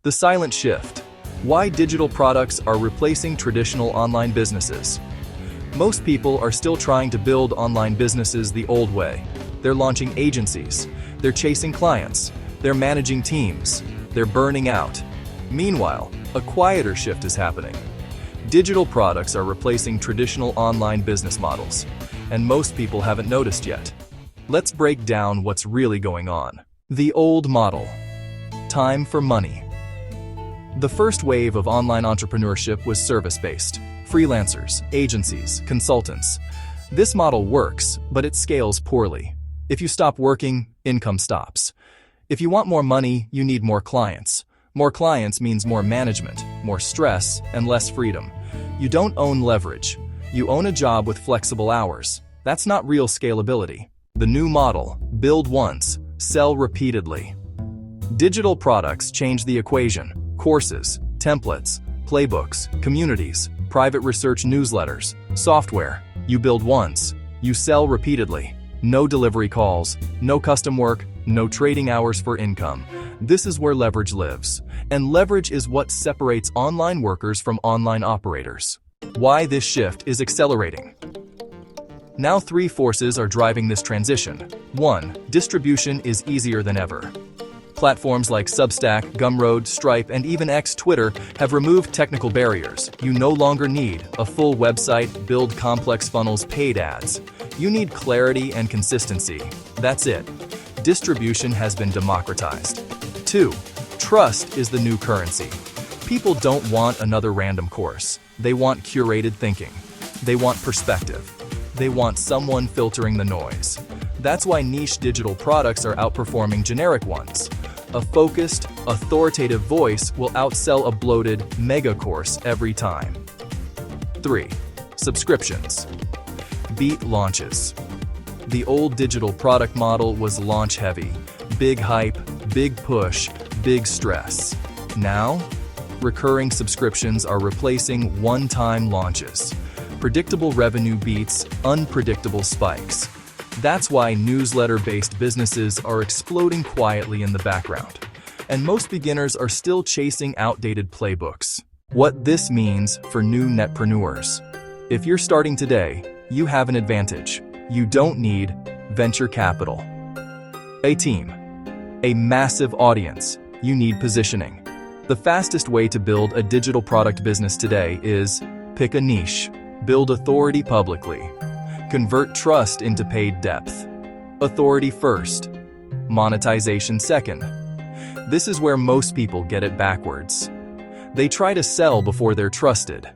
The silent shift. Why digital products are replacing traditional online businesses. Most people are still trying to build online businesses the old way. They're launching agencies. They're chasing clients. They're managing teams. They're burning out. Meanwhile, a quieter shift is happening. Digital products are replacing traditional online business models, and most people haven't noticed yet. Let's break down what's really going on. The old model. Time for money. The first wave of online entrepreneurship was service-based. Freelancers, agencies, consultants. This model works, but it scales poorly. If you stop working, income stops. If you want more money, you need more clients. More clients means more management, more stress, and less freedom. You don't own leverage. You own a job with flexible hours. That's not real scalability. The new model: build once, sell repeatedly. Digital products change the equation. Courses, templates, playbooks, communities, private research newsletters, software. You build once, you sell repeatedly. No delivery calls, no custom work, no trading hours for income. This is where leverage lives. And leverage is what separates online workers from online operators. Why this shift is accelerating. Now 3 forces are driving this transition. 1. Distribution is easier than ever. Platforms like Substack, Gumroad, Stripe, and even X Twitter have removed technical barriers. You no longer need a full website, build complex funnels, paid ads. You need clarity and consistency. That's it. Distribution has been democratized. 2. Trust is the new currency. People don't want another random course. They want curated thinking. They want perspective. They want someone filtering the noise. That's why niche digital products are outperforming generic ones. A focused, authoritative voice will outsell a bloated mega course every time. 3. Subscriptions. Beat launches. The old digital product model was launch heavy. Big hype, big push, big stress. Now, recurring subscriptions are replacing one-time launches. Predictable revenue beats unpredictable spikes. That's why newsletter-based businesses are exploding quietly in the background. And most beginners are still chasing outdated playbooks. What this means for new netpreneurs. If you're starting today, you have an advantage. You don't need venture capital. A team. A massive audience. You need positioning. The fastest way to build a digital product business today is pick a niche. Build authority publicly. Convert trust into paid depth. Authority first. Monetization second. This is where most people get it backwards. They try to sell before they're trusted.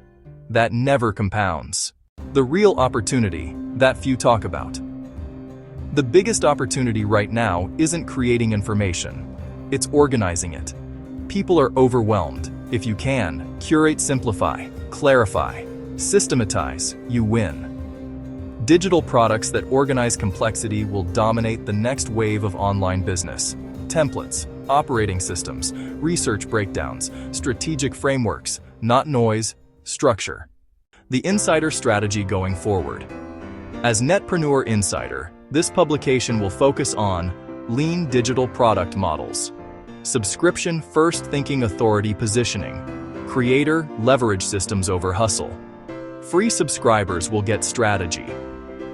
That never compounds. The real opportunity that few talk about. The biggest opportunity right now isn't creating information. It's organizing it. People are overwhelmed. If you can, curate, simplify, clarify, systematize, you win. Digital products that organize complexity will dominate the next wave of online business. Templates, operating systems, research breakdowns, strategic frameworks, not noise, structure. The insider strategy going forward. As Netpreneur Insider, this publication will focus on lean digital product models, subscription first thinking authority positioning, creator leverage systems over hustle. Free subscribers will get strategy.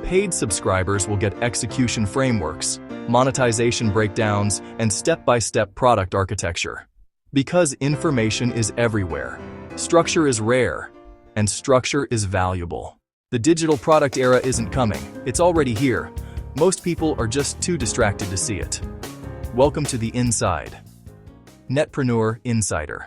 Paid subscribers will get execution frameworks, monetization breakdowns, and step-by-step product architecture. Because information is everywhere, structure is rare, and structure is valuable. The digital product era isn't coming, it's already here. Most people are just too distracted to see it. Welcome to the inside. Netpreneur Insider.